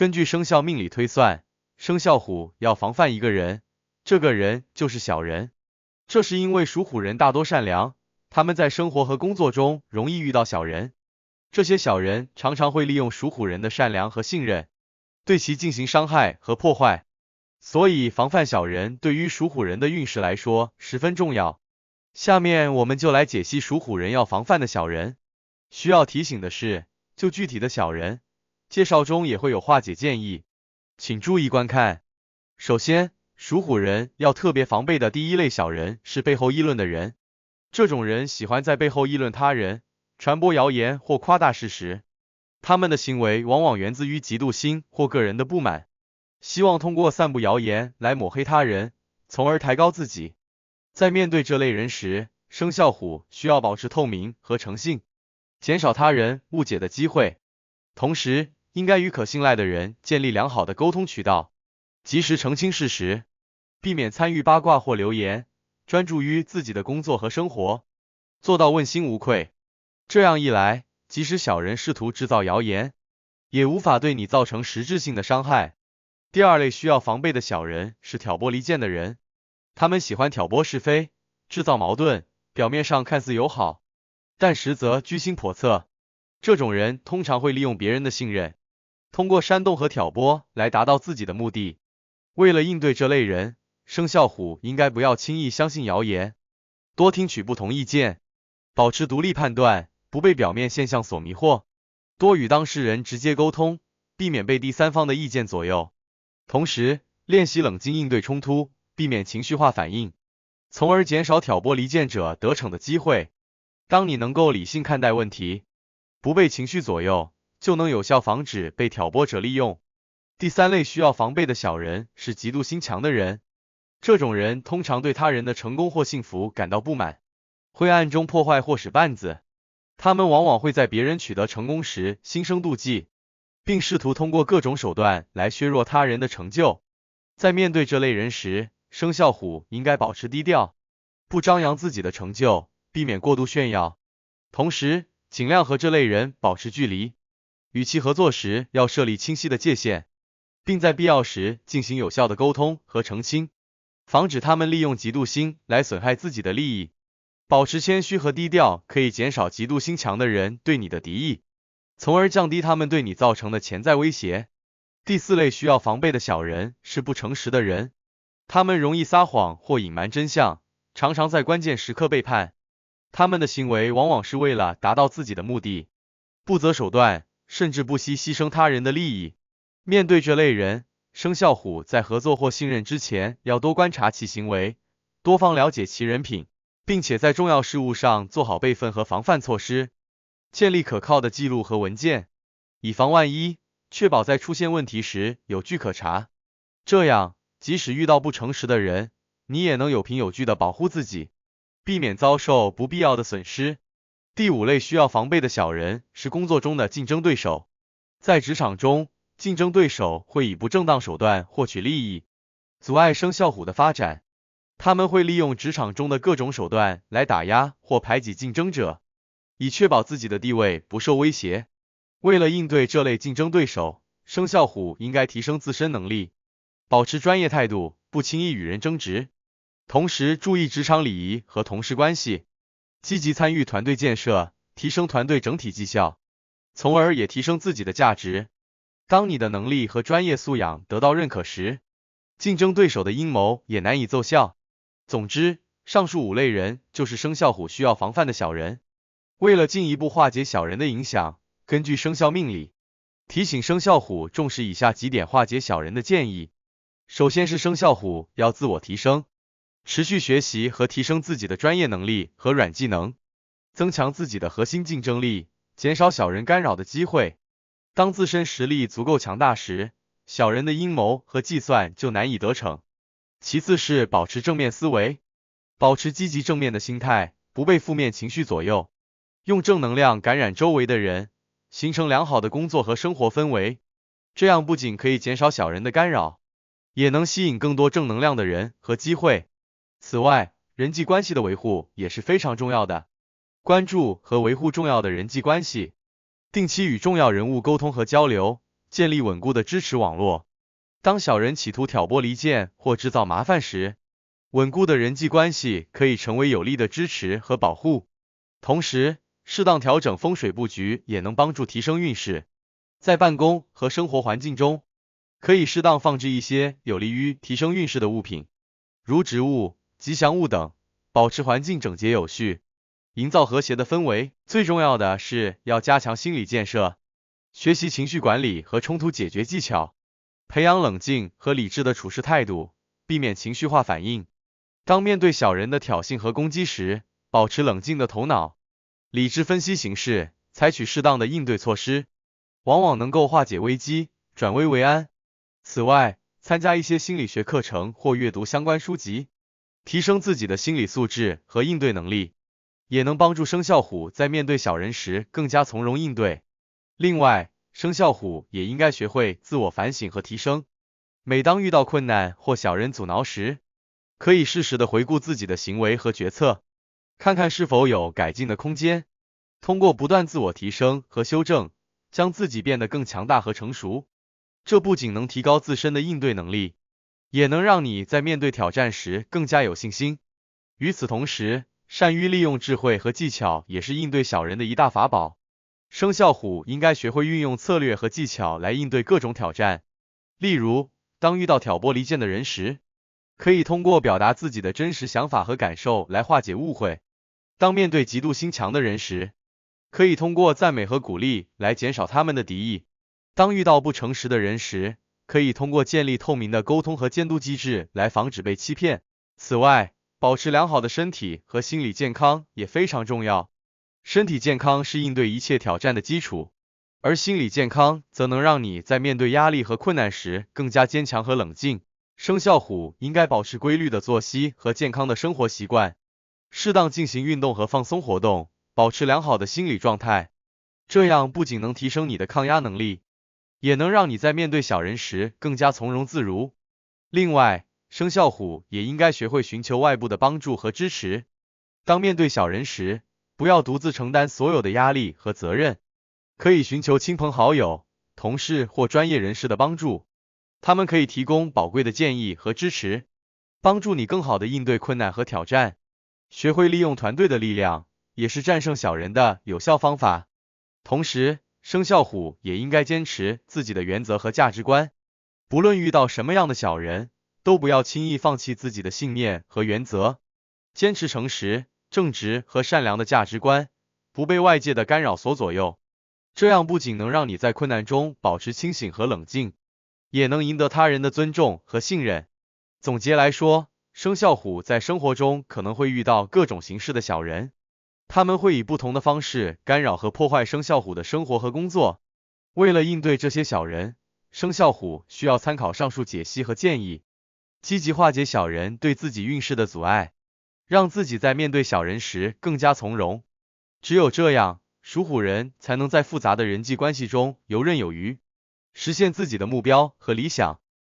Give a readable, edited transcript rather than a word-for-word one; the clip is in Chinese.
根据生肖命理推算，生肖虎要防范一个人，这个人就是小人。这是因为属虎人大多善良，他们在生活和工作中容易遇到小人。这些小人常常会利用属虎人的善良和信任，对其进行伤害和破坏。所以防范小人对于属虎人的运势来说十分重要。下面我们就来解析属虎人要防范的小人。需要提醒的是，就具体的小人，介绍中也会有化解建议，请注意观看。首先，属虎人要特别防备的第一类小人是背后议论的人。这种人喜欢在背后议论他人，传播谣言或夸大事实。他们的行为往往源自于嫉妒心或个人的不满，希望通过散布谣言来抹黑他人，从而抬高自己。在面对这类人时，生肖虎需要保持透明和诚信，减少他人误解的机会。同时，应该与可信赖的人建立良好的沟通渠道，及时澄清事实，避免参与八卦或流言，专注于自己的工作和生活，做到问心无愧。这样一来，即使小人试图制造谣言，也无法对你造成实质性的伤害。第二类需要防备的小人是挑拨离间的人，他们喜欢挑拨是非，制造矛盾，表面上看似友好，但实则居心叵测。这种人通常会利用别人的信任，通过煽动和挑拨来达到自己的目的。为了应对这类人，生肖虎应该不要轻易相信谣言，多听取不同意见，保持独立判断，不被表面现象所迷惑，多与当事人直接沟通，避免被第三方的意见左右。同时，练习冷静应对冲突，避免情绪化反应，从而减少挑拨离间者得逞的机会。当你能够理性看待问题，不被情绪左右，就能有效防止被挑拨者利用。第三类需要防备的小人是嫉妒心强的人，这种人通常对他人的成功或幸福感到不满，会暗中破坏或使绊子。他们往往会在别人取得成功时心生妒忌，并试图通过各种手段来削弱他人的成就。在面对这类人时，生肖虎应该保持低调，不张扬自己的成就，避免过度炫耀。同时，尽量和这类人保持距离，与其合作时要设立清晰的界限，并在必要时进行有效的沟通和澄清，防止他们利用嫉妒心来损害自己的利益。保持谦虚和低调可以减少嫉妒心强的人对你的敌意，从而降低他们对你造成的潜在威胁。第四类需要防备的小人是不诚实的人，他们容易撒谎或隐瞒真相，常常在关键时刻背叛。他们的行为往往是为了达到自己的目的，不择手段，甚至不惜牺牲他人的利益。面对这类人，生肖虎在合作或信任之前要多观察其行为，多方了解其人品，并且在重要事务上做好备份和防范措施，建立可靠的记录和文件，以防万一，确保在出现问题时有据可查。这样，即使遇到不诚实的人，你也能有凭有据的保护自己，避免遭受不必要的损失。第五类需要防备的小人是工作中的竞争对手。在职场中，竞争对手会以不正当手段获取利益，阻碍生肖虎的发展。他们会利用职场中的各种手段来打压或排挤竞争者，以确保自己的地位不受威胁。为了应对这类竞争对手，生肖虎应该提升自身能力，保持专业态度，不轻易与人争执，同时注意职场礼仪和同事关系，积极参与团队建设，提升团队整体绩效，从而也提升自己的价值。当你的能力和专业素养得到认可时，竞争对手的阴谋也难以奏效。总之，上述五类人就是生肖虎需要防范的小人。为了进一步化解小人的影响，根据生肖命理，提醒生肖虎重视以下几点化解小人的建议。首先是生肖虎要自我提升，持续学习和提升自己的专业能力和软技能，增强自己的核心竞争力，减少小人干扰的机会。当自身实力足够强大时，小人的阴谋和计算就难以得逞。其次是保持正面思维，保持积极正面的心态，不被负面情绪左右，用正能量感染周围的人，形成良好的工作和生活氛围。这样不仅可以减少小人的干扰，也能吸引更多正能量的人和机会。此外，人际关系的维护也是非常重要的。关注和维护重要的人际关系，定期与重要人物沟通和交流，建立稳固的支持网络。当小人企图挑拨离间或制造麻烦时，稳固的人际关系可以成为有力的支持和保护。同时，适当调整风水布局也能帮助提升运势。在办公和生活环境中，可以适当放置一些有利于提升运势的物品，如植物、吉祥物等，保持环境整洁有序，营造和谐的氛围。最重要的是要加强心理建设，学习情绪管理和冲突解决技巧，培养冷静和理智的处事态度，避免情绪化反应。当面对小人的挑衅和攻击时，保持冷静的头脑，理智分析形势，采取适当的应对措施，往往能够化解危机，转危为安。此外，参加一些心理学课程或阅读相关书籍，提升自己的心理素质和应对能力，也能帮助生肖虎在面对小人时更加从容应对。另外，生肖虎也应该学会自我反省和提升。每当遇到困难或小人阻挠时，可以适时的回顾自己的行为和决策，看看是否有改进的空间。通过不断自我提升和修正，将自己变得更强大和成熟。这不仅能提高自身的应对能力，也能让你在面对挑战时更加有信心。与此同时，善于利用智慧和技巧也是应对小人的一大法宝。生肖虎应该学会运用策略和技巧来应对各种挑战。例如，当遇到挑拨离间的人时，可以通过表达自己的真实想法和感受来化解误会。当面对嫉妒心强的人时，可以通过赞美和鼓励来减少他们的敌意。当遇到不诚实的人时，可以通过建立透明的沟通和监督机制来防止被欺骗。此外，保持良好的身体和心理健康也非常重要。身体健康是应对一切挑战的基础，而心理健康则能让你在面对压力和困难时更加坚强和冷静。生肖虎应该保持规律的作息和健康的生活习惯，适当进行运动和放松活动，保持良好的心理状态。这样不仅能提升你的抗压能力，也能让你在面对小人时更加从容自如。另外，生肖虎也应该学会寻求外部的帮助和支持。当面对小人时，不要独自承担所有的压力和责任，可以寻求亲朋好友、同事或专业人士的帮助，他们可以提供宝贵的建议和支持，帮助你更好的应对困难和挑战。学会利用团队的力量，也是战胜小人的有效方法。同时，生肖虎也应该坚持自己的原则和价值观，不论遇到什么样的小人，都不要轻易放弃自己的信念和原则，坚持诚实、正直和善良的价值观，不被外界的干扰所左右。这样不仅能让你在困难中保持清醒和冷静，也能赢得他人的尊重和信任。总结来说，生肖虎在生活中可能会遇到各种形式的小人，他们会以不同的方式干扰和破坏生肖虎的生活和工作。为了应对这些小人，生肖虎需要参考上述解析和建议，积极化解小人对自己运势的阻碍，让自己在面对小人时更加从容。只有这样，属虎人才能在复杂的人际关系中游刃有余，实现自己的目标和理想。